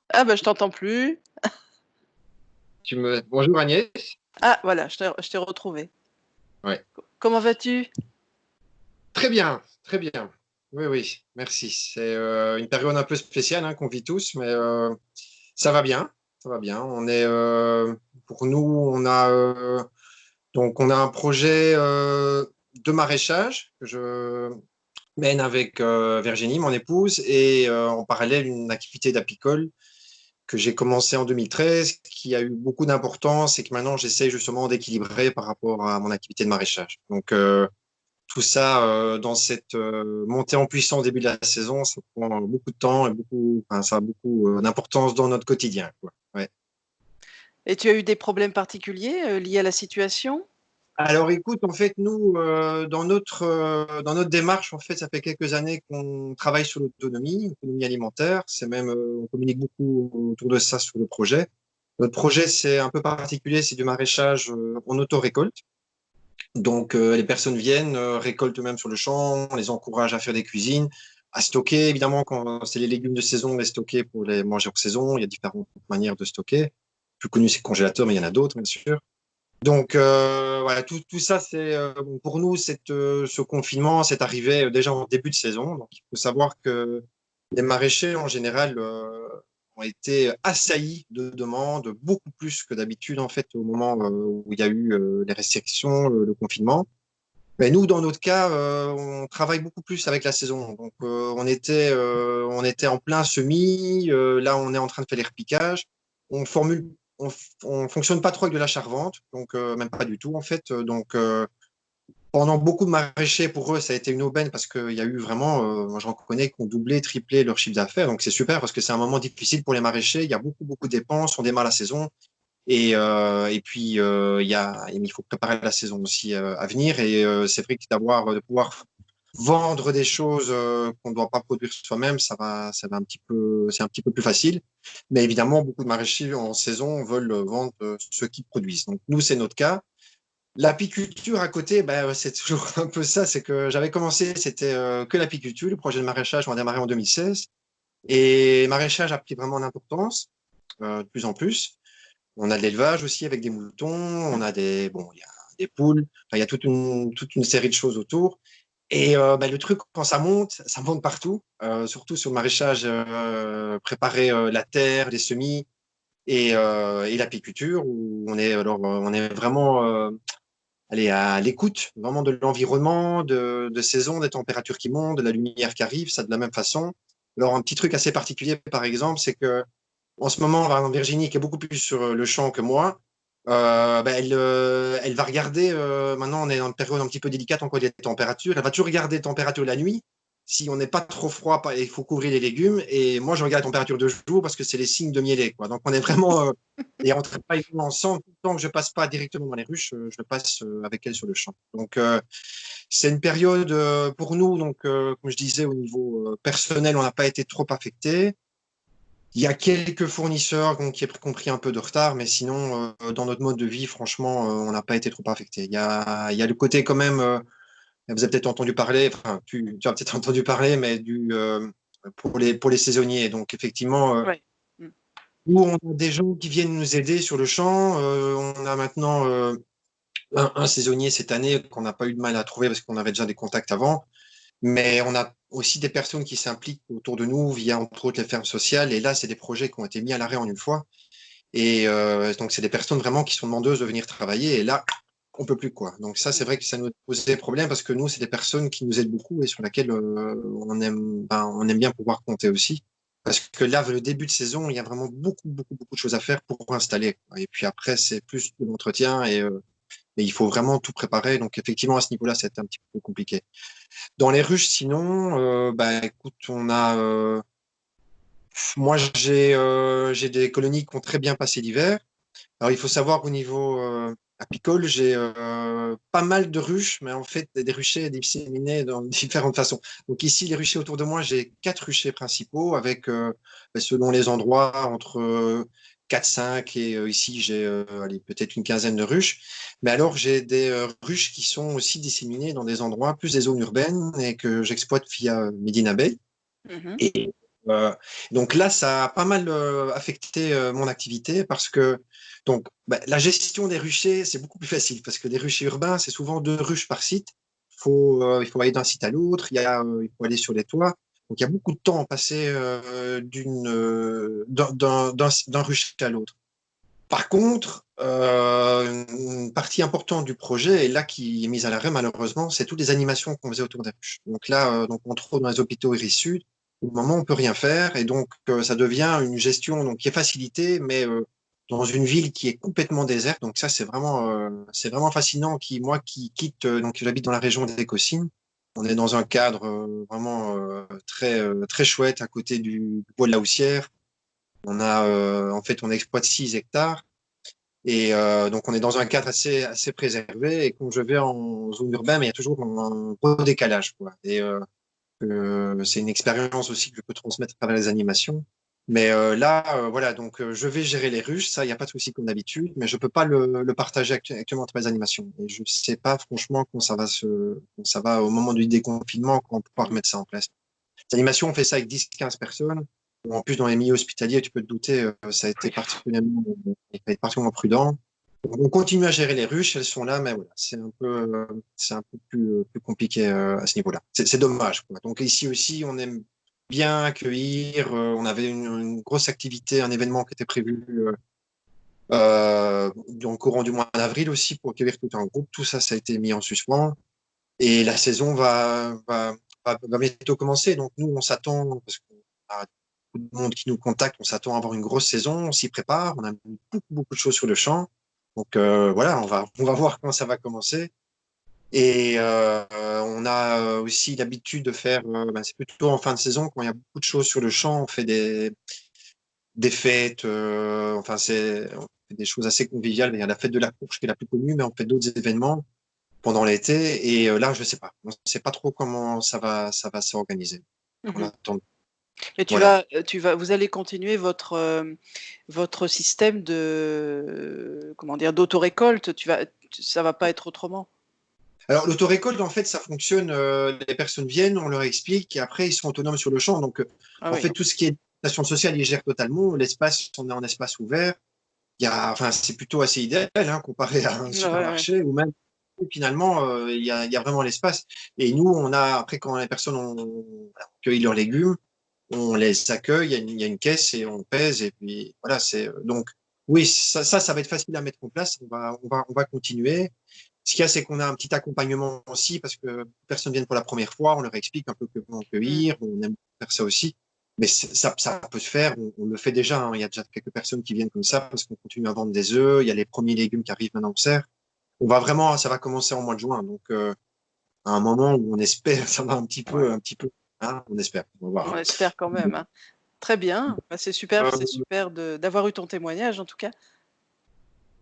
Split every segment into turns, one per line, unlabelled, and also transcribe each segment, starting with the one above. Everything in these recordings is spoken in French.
Ah bah, je t'entends plus.
Bonjour Agnès.
Ah voilà, je t'ai retrouvé.
Ouais.
Comment vas-tu?
Très bien, très bien. Oui, oui, merci. C'est une période un peu spéciale hein, qu'on vit tous, mais ça va bien, ça va bien. Pour nous, on a un projet de maraîchage que je mène avec Virginie, mon épouse, et en parallèle une activité d'apicole que j'ai commencé en 2013, qui a eu beaucoup d'importance et que maintenant j'essaie justement d'équilibrer par rapport à mon activité de maraîchage. Donc tout ça dans cette montée en puissance au début de la saison, ça prend beaucoup de temps et enfin, ça a beaucoup d'importance dans notre quotidien, quoi. Ouais.
Et tu as eu des problèmes particuliers, liés à la situation?
Alors écoute, en fait, nous, dans notre démarche, en fait, ça fait quelques années qu'on travaille sur l'autonomie alimentaire. C'est même, on communique beaucoup autour de ça sur le projet. Notre projet, c'est un peu particulier, c'est du maraîchage en auto-récolte. Donc, les personnes viennent, récoltent eux-mêmes sur le champ, on les encourage à faire des cuisines, à stocker, évidemment, quand c'est les légumes de saison, les stocker pour les manger en saison. Il y a différentes manières de stocker. Le plus connu, c'est le congélateur, mais il y en a d'autres, bien sûr. Donc, voilà, tout ça, c'est pour nous, ce confinement, c'est arrivé déjà en début de saison. Donc, il faut savoir que les maraîchers, en général, ont été assaillis de demandes, beaucoup plus que d'habitude, en fait, au moment où il y a eu les restrictions, le confinement. Mais nous, dans notre cas, on travaille beaucoup plus avec la saison. Donc, on était en plein semis. Là, on est en train de faire les repiquages. On formule, on fonctionne pas trop avec de l'achat-revente, donc même pas du tout en fait. Donc, pendant beaucoup de maraîchers, pour eux, ça a été une aubaine parce qu'il y a eu vraiment, moi j'en connais qui ont doublé, triplé leur chiffre d'affaires. Donc, c'est super parce que c'est un moment difficile pour les maraîchers. Il y a beaucoup, beaucoup de dépenses. On démarre la saison. Et puis, il faut préparer la saison aussi à venir. Et c'est vrai que de pouvoir vendre des choses qu'on ne doit pas produire soi-même, ça va c'est un petit peu plus facile. Mais évidemment, beaucoup de maraîchers en saison veulent vendre ce qu'ils produisent. Donc, nous, c'est notre cas. L'apiculture à côté, ben, c'est toujours un peu ça. C'est que j'avais commencé, c'était que l'apiculture. Le projet de maraîchage, on a démarré en 2016. Et maraîchage a pris vraiment d'importance de plus en plus. On a de l'élevage aussi avec des moutons, bon, il y a des poules, enfin, il y a toute une série de choses autour. Et bah, le truc, quand ça monte partout, surtout sur le maraîchage, préparer la terre, les semis et l'apiculture, où on est vraiment allez, à l'écoute vraiment de l'environnement, de saison, des températures qui montent, de la lumière qui arrive, ça de la même façon. Alors, un petit truc assez particulier, par exemple, c'est que en ce moment, par exemple, Virginie, qui est beaucoup plus sur le champ que moi, ben, elle va regarder, maintenant on est dans une période un petit peu délicate encore des températures, elle va toujours regarder les températures la nuit. Si on n'est pas trop froid, il faut couvrir les légumes. Et moi, je regarde la température de jour parce que c'est les signes de mielé, quoi. Donc, on est vraiment, et on travaille ensemble. Tout le temps que je passe pas directement dans les ruches, je le passe avec elle sur le champ. Donc, c'est une période pour nous, donc, comme je disais, au niveau personnel, on n'a pas été trop affecté. Il y a quelques fournisseurs qui ont pris un peu de retard, mais sinon, dans notre mode de vie, franchement, on n'a pas été trop affecté. Il y a le côté quand même, vous avez peut-être entendu parler, enfin, tu as peut-être entendu parler, mais pour les saisonniers. Donc, effectivement,
Ouais. Mmh.
nous, on a des gens qui viennent nous aider sur le champ. On a maintenant un saisonnier cette année qu'on n'a pas eu de mal à trouver parce qu'on avait déjà des contacts avant. Mais on a aussi des personnes qui s'impliquent autour de nous via, entre autres, les fermes sociales. Et là, c'est des projets qui ont été mis à l'arrêt en une fois. Et donc, c'est des personnes vraiment qui sont demandeuses de venir travailler. Et là, on peut plus, quoi. Donc, ça, c'est
Mmh.
vrai que ça nous pose des problèmes parce que nous, c'est des personnes qui nous aident beaucoup et sur lesquelles on aime bien pouvoir compter aussi. Parce que là, le début de saison, il y a vraiment beaucoup, beaucoup, beaucoup de choses à faire pour installer, quoi. Et puis après, c'est plus de l'entretien et il faut vraiment tout préparer. Donc, effectivement, à ce niveau-là, c'est un petit peu compliqué. Dans les ruches, sinon, bah, écoute, moi, j'ai des colonies qui ont très bien passé l'hiver. Alors, il faut savoir au niveau apicole, j'ai pas mal de ruches, mais en fait, des ruchers disséminés dans différentes façons. Donc, ici, les ruchers autour de moi, j'ai 4 ruchers principaux avec, bah, selon les endroits, entre 4, 5 et ici, j'ai allez, peut-être une quinzaine de ruches. Mais alors, j'ai des ruches qui sont aussi disséminées dans des endroits, plus des zones urbaines et que j'exploite via Medina Bay.
Mmh.
Euh, donc là, ça a pas mal affecté mon activité parce que donc la gestion des ruchers, c'est beaucoup plus facile parce que des ruchers urbains, c'est souvent 2 ruches par site. Il faut aller d'un site à l'autre, il faut aller sur les toits. Donc il y a beaucoup de temps passé d'un rucher à l'autre. Par contre, une partie importante du projet, et là qui est mise à l'arrêt malheureusement, c'est toutes les animations qu'on faisait autour des ruches. Donc là, donc entre autres dans les hôpitaux Iris Sud, au moment on peut rien faire, et donc ça devient une gestion donc qui est facilitée, mais dans une ville qui est complètement déserte. Donc ça, c'est vraiment fascinant. Moi qui quitte, donc j'habite dans la région des Caussines, on est dans un cadre vraiment très chouette à côté du bois de la Houssière. En fait, on exploite 6 hectares. Et donc, on est dans un cadre assez préservé. Et quand je vais en zone urbaine, mais il y a toujours un gros décalage, quoi. Et c'est une expérience aussi que je peux transmettre à travers les animations. Mais là, voilà, donc je vais gérer les ruches, ça, il n'y a pas de souci comme d'habitude, mais je peux pas le partager actuellement entre mes animations. Et je sais pas franchement quand ça va au moment du déconfinement, quand on pourra remettre ça en place. Les animations, on fait ça avec 10-15 personnes. En plus, dans les milieux hospitaliers, tu peux te douter, ça a été il faut être particulièrement prudent. Donc, on continue à gérer les ruches, elles sont là, mais voilà, c'est un peu plus compliqué à ce niveau-là. C'est dommage, quoi. Donc ici aussi, on aime bien accueillir. On avait une grosse activité, un événement qui était prévu dans le courant du mois d'avril aussi pour accueillir tout un groupe. Tout ça, ça a été mis en suspens. Et la saison va bientôt commencer. Donc nous, on s'attend, parce qu'on a beaucoup de monde qui nous contacte, on s'attend à avoir une grosse saison, on s'y prépare, on a mis beaucoup de choses sur le champ. Donc voilà, on va voir comment ça va commencer. Et on a aussi l'habitude de faire, c'est plutôt en fin de saison, quand il y a beaucoup de choses sur le champ, on fait des fêtes, on fait des choses assez conviviales. Il y a la fête de la courge qui est la plus connue, mais on fait d'autres événements pendant l'été. Et là, je sais pas. On ne sait pas trop comment ça va s'organiser. On
Mmh.
attend.
Et
Voilà.
vous allez continuer votre système de comment dire? D'autorécolte? Ça va pas être autrement?
Alors, l'autorécolte, en fait, ça fonctionne. Les personnes viennent, on leur explique, et après, ils sont autonomes sur le champ. Donc,
Ah
en
oui.
fait, tout ce qui est station sociale, ils gèrent totalement. L'espace, on est en espace ouvert. Enfin, c'est plutôt assez idéal, hein, comparé à un
Ouais, ouais.
supermarché ou même finalement, il y a vraiment l'espace. Et nous, après, quand les personnes ont cueilli leurs légumes, on les accueille, il y a une caisse et on pèse. Et puis, voilà, donc, oui, ça va être facile à mettre en place. On va continuer. Ce qu'il y a, c'est qu'on a un petit accompagnement aussi parce que personne vient pour la première fois. On leur explique un peu comment
Mmh.
cueillir. On aime faire ça aussi. Mais ça peut se faire. On le fait déjà, hein. Il y a déjà quelques personnes qui viennent comme ça parce qu'on continue à vendre des œufs. Il y a les premiers légumes qui arrivent maintenant au serre. Ça va commencer en mois de juin. Donc, à un moment où on espère, ça va
Ouais.
un petit peu, hein, on espère. On va
On
voir.
espère quand même, hein. Très bien, bah, c'est
Euh,
super d'avoir eu ton témoignage en tout cas.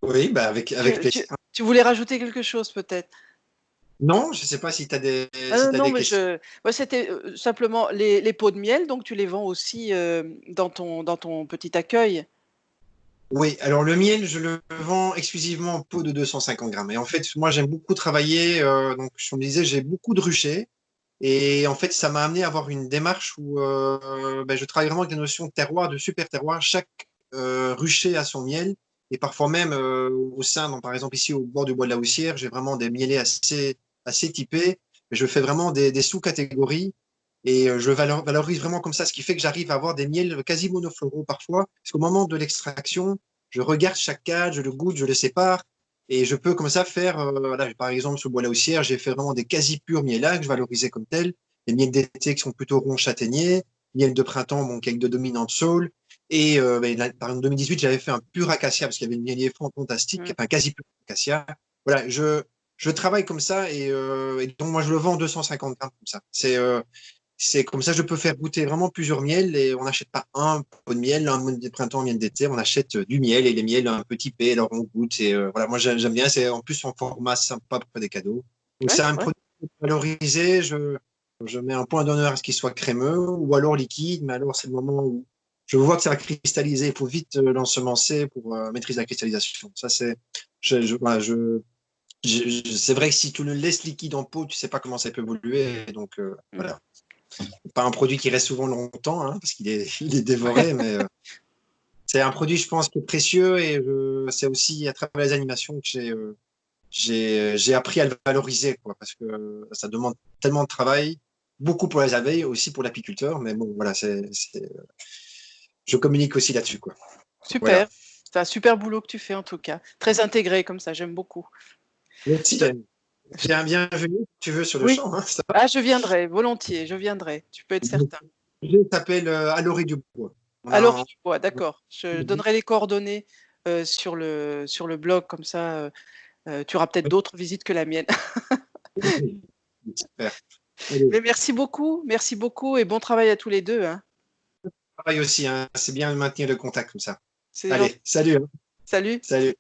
oui, bah avec
Tu
plaisir.
tu tu voulais rajouter quelque chose peut-être?
Non, je sais pas si tu as
Ah
des
non, mais
questions.
c'était, simplement les pots de miel, donc tu les vends aussi, dans ton petit accueil?
Oui, alors le miel, je le vends exclusivement en pot de 250 grammes. Et en fait, moi, j'aime beaucoup travailler. Donc, je me disais, j'ai beaucoup de ruchers. Et en fait, ça m'a amené à avoir une démarche où je travaille vraiment avec des notions de terroir, de super terroir. Chaque rucher a son miel. Et parfois même au sein, donc, par exemple ici au bord du bois de la Houssière, j'ai vraiment des mielés assez typés. Je fais vraiment des sous-catégories et je valorise vraiment comme ça, ce qui fait que j'arrive à avoir des miels quasi monofloraux parfois. Parce qu'au moment de l'extraction, je regarde chaque cadre, je le goûte, je le sépare. Et je peux comme ça faire, voilà, par exemple, sur le bois la houssière, j'ai fait vraiment des quasi purs miels que je valorisais comme tels. Les miels d'été qui sont plutôt ronds châtaigniers, miel de printemps, bon, avec de dominante saule. Et par exemple, en 2018, j'avais fait un pur acacia parce qu'il y avait une mielier fantastique,
Mmh.
enfin quasi pur acacia. Voilà, je travaille comme ça et donc moi je le vends en 250 grammes comme ça. C'est comme ça, je peux faire goûter vraiment plusieurs miels et on n'achète pas un pot de miel, un miel de printemps, un miel d'été, on achète du miel et les miels un peu typés, alors on goûte et voilà, moi j'aime bien, c'est en plus en format sympa pour faire des cadeaux. Donc
Ouais,
c'est un
ouais.
produit valorisé, je mets un point d'honneur à ce qu'il soit crémeux ou alors liquide, mais alors c'est le moment où je vois que ça va cristalliser, il faut vite l'ensemencer pour maîtriser la cristallisation. Ça c'est, voilà, c'est vrai que si tu le laisses liquide en pot, tu sais pas comment ça peut évoluer, donc
Mmh.
voilà. pas un produit qui reste souvent longtemps, hein, parce il est dévoré, mais c'est un produit, je pense, qui est précieux et c'est aussi à travers les animations que j'ai appris à le valoriser, quoi, parce que ça demande tellement de travail, beaucoup pour les abeilles, aussi pour l'apiculteur, mais bon, voilà, je communique aussi là-dessus, quoi.
Super.
Voilà.
C'est un super boulot que tu fais en tout cas. Très intégré comme ça, j'aime beaucoup.
Merci,
Je-
Anne. Bienvenue, si tu veux, sur le
Oui.
champ, hein, ça va.
Ah, je viendrai, volontiers, je viendrai. Tu peux être certain.
Je s'appelle à l'orée du bois. On
À
a,
l'origine, ouais, d'accord. Je donnerai les coordonnées sur le blog, comme ça, tu auras peut-être d'autres visites que la mienne.
Super. Allez,
Mais merci beaucoup et bon travail à tous les deux, hein.
pareil aussi, hein, c'est bien de maintenir le contact comme ça.
C'est gentil.
Allez, salut, hein.
Salut.
Salut.